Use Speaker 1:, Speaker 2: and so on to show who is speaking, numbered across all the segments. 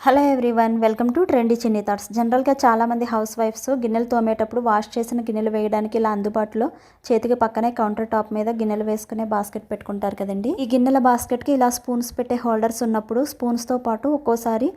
Speaker 1: Hello everyone, welcome to trendy చిన్ని thoughts. జనరల్గా చాలామంది హౌస్ వైఫ్స్ గిన్నెలు తోమేటప్పుడు వాష్ చేసిన గిన్నెలు వేయడానికి ఇలా అందుబాటులో చేతికి పక్కనే కౌంటర్ టాప్ మీద గిన్నెలు వేసుకునే బాస్కెట్ పెట్టుకుంటారు కదండి. ఈ గిన్నెల బాస్కెట్కి ఇలా స్పూన్స్ పెట్టే హోల్డర్స్ ఉన్నప్పుడు స్పూన్స్తో పాటు ఒక్కోసారి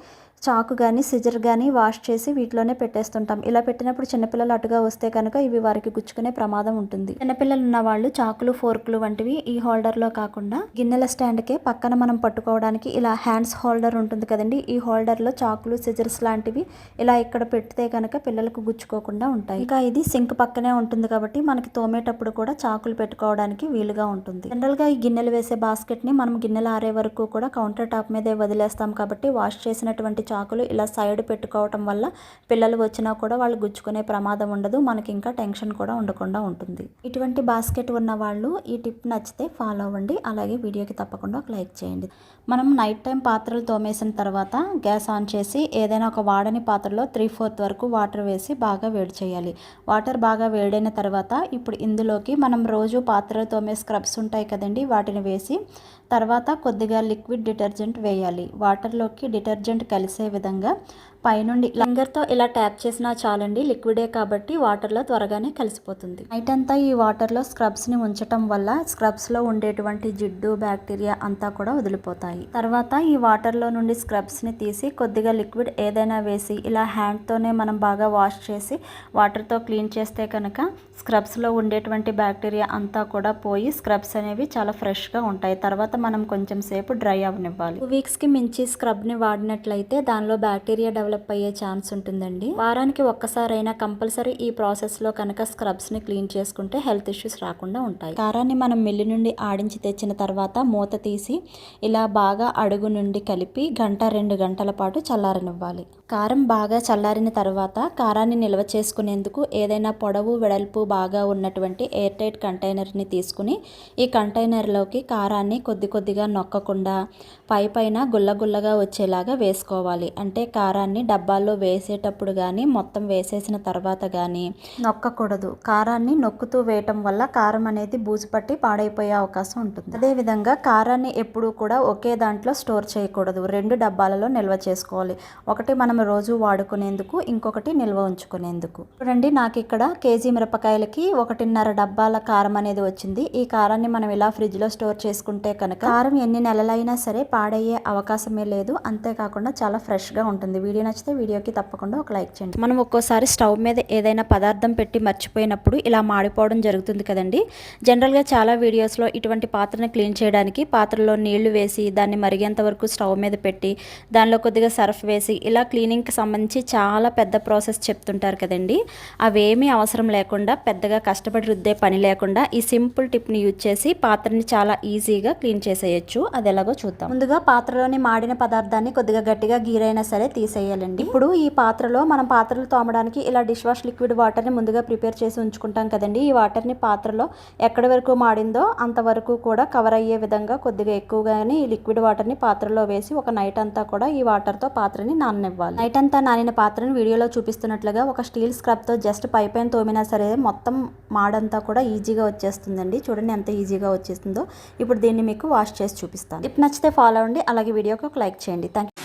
Speaker 1: చాకు కానీ సిజర్ కానీ వాష్ చేసి వీటిలోనే పెట్టేస్తుంటాం. ఇలా పెట్టినప్పుడు చిన్నపిల్లలు అటుగా వస్తే కనుక ఇవి వారికి గుచ్చుకునే ప్రమాదం ఉంటుంది. చిన్నపిల్లలు ఉన్న వాళ్ళు చాకులు ఫోర్కులు వంటివి ఈ హోల్డర్లో కాకుండా గిన్నెల స్టాండ్కే పక్కన మనం పట్టుకోవడానికి ఇలా హ్యాండ్స్ హోల్డర్ ఉంటుంది కదండి. ఈ హోల్డర్లో చాకులు సిజర్స్ లాంటివి ఇలా ఇక్కడ పెడితే కనుక పిల్లలకు గుచ్చుకోకుండా ఉంటాయి. ఇంకా ఇది సింక్ పక్కనే ఉంటుంది కాబట్టి మనకి తోమేటప్పుడు కూడా చాకులు పెట్టుకోవడానికి వీలుగా ఉంటుంది. జనరల్గా ఈ గిన్నెలు వేసే బాస్కెట్ని మనం గిన్నెలు ఆరే వరకు కూడా కౌంటర్ టాప్ మీదే వదిలేస్తాం కాబట్టి వాష్ చేసినటువంటి చాకులు ఇలా సైడ్ పెట్టుకోవటం వల్ల పిల్లలు వచ్చినా కూడా వాళ్ళు గుచ్చుకునే ప్రమాదం ఉండదు. మనకి ఇంకా టెన్షన్ కూడా ఉండకుండా ఉంటుంది. ఇటువంటి బాస్కెట్ ఉన్న వాళ్ళు ఈ టిప్ నచ్చితే ఫాలో అవ్వండి. అలాగే వీడియోకి తప్పకుండా ఒక లైక్ చేయండి. మనం నైట్ టైం పాత్రలు తోమేసిన తర్వాత గ్యాస్ ఆన్ చేసి ఏదైనా ఒక వాడని పాత్రలో 3/4 వరకు వాటర్ వేసి బాగా వేడి చేయాలి. వాటర్ బాగా వేడైన తర్వాత ఇప్పుడు ఇందులోకి మనం రోజు పాత్రలు తోమే స్క్రబ్స్ ఉంటాయి కదండి, వాటిని వేసి తర్వాత కొద్దిగా లిక్విడ్ డిటర్జెంట్ వేయాలి. వాటర్లోకి డిటర్జెంట్ కలిసే విధంగా పైనుండి ఫింగర్తో ఇలా ట్యాప్ చేసినా చాలండి. లిక్విడే కాబట్టి వాటర్లో త్వరగానే కలిసిపోతుంది. నైట్ అంతా ఈ వాటర్లో స్క్రబ్స్ని ఉంచటం వల్ల స్క్రబ్స్లో ఉండేటువంటి జిడ్డు బ్యాక్టీరియా అంతా కూడా వదిలిపోతాయి. తర్వాత ఈ వాటర్లో నుండి స్క్రబ్స్ని తీసి కొద్దిగా లిక్విడ్ ఏదైనా వేసి ఇలా హ్యాండ్తోనే మనం బాగా వాష్ చేసి వాటర్తో క్లీన్ చేస్తే కనుక స్క్రబ్స్లో ఉండేటువంటి బ్యాక్టీరియా అంతా కూడా పోయి స్క్రబ్స్ అనేవి చాలా ఫ్రెష్గా ఉంటాయి. తర్వాత మనం కొంచెం సేపు డ్రై అవనివ్వాలి. 2 వీక్స్కి మించి స్క్రబ్ని వాడినట్లయితే దానిలో బ్యాక్టీరియా డెవలప్ అయ్యే ఛాన్స్ ఉంటుందండి. వారానికి ఒక్కసారైనా కంపల్సరీ ఈ ప్రాసెస్లో కనుక స్క్రబ్స్ని క్లీన్ చేసుకుంటే హెల్త్ ఇష్యూస్ రాకుండా ఉంటాయి. కారాన్ని మనం మిల్లు నుండి ఆడించి తెచ్చిన తర్వాత మూత తీసి ఇలా బాగా అడుగు నుండి కలిపి 1-2 గంటల పాటు చల్లారనివ్వాలి. కారం బాగా చల్లారిన తర్వాత కారాన్ని నిల్వ చేసుకునేందుకు ఏదైనా పొడవు వెడల్పు బాగా ఉన్నటువంటి ఎయిర్ టైట్ కంటైనర్ని తీసుకుని ఈ కంటైనర్లోకి కారాన్ని కొద్దిగా నొక్కకుండా పైన గుల్లగా వచ్చేలాగా వేసుకోవాలి. అంటే కారాన్ని డబ్బాల్లో వేసేటప్పుడు కానీ మొత్తం వేసేసిన తర్వాత కానీ నొక్కకూడదు. కారాన్ని నొక్కుతూ వేయటం వల్ల కారం అనేది బూజు పట్టి పాడైపోయే అవకాశం ఉంటుంది. అదేవిధంగా కారాన్ని ఎప్పుడూ కూడా ఒకే దాంట్లో స్టోర్ చేయకూడదు. 2 డబ్బాలలో నిల్వ చేసుకోవాలి. ఒకటి మనం రోజు వాడుకునేందుకు, ఇంకొకటి నిల్వ ఉంచుకునేందుకు. చూడండి, నాకు ఇక్కడ కేజీ మిరపకాయలకి 1.5 డబ్బాల కారం అనేది వచ్చింది. ఈ కారాన్ని మనం ఇలా ఫ్రిడ్జ్లో స్టోర్ చేసుకుంటే కనుక కారం ఎన్ని నెలలైనా సరే పాడయ్యే అవకాశమే లేదు. అంతేకాకుండా చాలా ఫ్రెష్గా ఉంటుంది. వీడియో నచ్చితే వీడియోకి తప్పకుండా ఒక లైక్ చేయండి. మనం ఒక్కోసారి స్టవ్ మీద ఏదైనా పదార్థం పెట్టి మర్చిపోయినప్పుడు ఇలా మాడిపోవడం జరుగుతుంది కదండి. జనరల్గా చాలా వీడియోస్లో ఇటువంటి పాత్రను క్లీన్ చేయడానికి పాత్రలో నీళ్లు వేసి దాన్ని మరిగేంత వరకు స్టవ్ మీద పెట్టి దానిలో కొద్దిగా సర్ఫ్ వేసి ఇలా క్లీనింగ్కి సంబంధించి చాలా పెద్ద ప్రాసెస్ చెప్తుంటారు కదండి. అవేమీ అవసరం లేకుండా, పెద్దగా కష్టపడి రుద్దే పని లేకుండా ఈ సింపుల్ టిప్ని యూజ్ చేసి పాత్రని చాలా ఈజీగా క్లీన్ చేసేయచ్చు. అది ఎలాగో చూద్దాం. ముందుగా పాత్రలోని మాడిన పదార్థాన్ని కొద్దిగా గట్టిగా గీరైనా సరే తీసేయాలండి. ఇప్పుడు ఈ పాత్రలో మనం పాత్రలు తోమడానికి ఇలా డిష్ వాష్ లిక్విడ్ వాటర్ని ముందుగా ప్రిపేర్ చేసి ఉంచుకుంటాం కదండి. ఈ వాటర్ని పాత్రలో ఎక్కడి వరకు మాడిందో అంతవరకు కూడా కవర్ అయ్యే విధంగా కొద్దిగా ఎక్కువగానే ఈ లిక్విడ్ వాటర్ని పాత్రలో వేసి ఒక నైట్ అంతా కూడా ఈ వాటర్తో పాత్రని నాననివ్వాలి. నైట్ అంతా నానిన పాత్రను వీడియోలో చూపిస్తున్నట్లుగా ఒక స్టీల్ స్క్రబ్తో జస్ట్ పైన తోమినా సరే మొత్తం మాడంతా కూడా ఈజీగా వచ్చేస్తుందండి. చూడండి ఎంత ఈజీగా వచ్చేస్తుందో. ఇప్పుడు దీన్ని మీకు వాష్ చేసి చూపిస్తాను. టిప్ నచ్చితే ఫాలో అవ్వండి. అలాగే వీడియోకి ఒక లైక్ చేయండి. Thank you.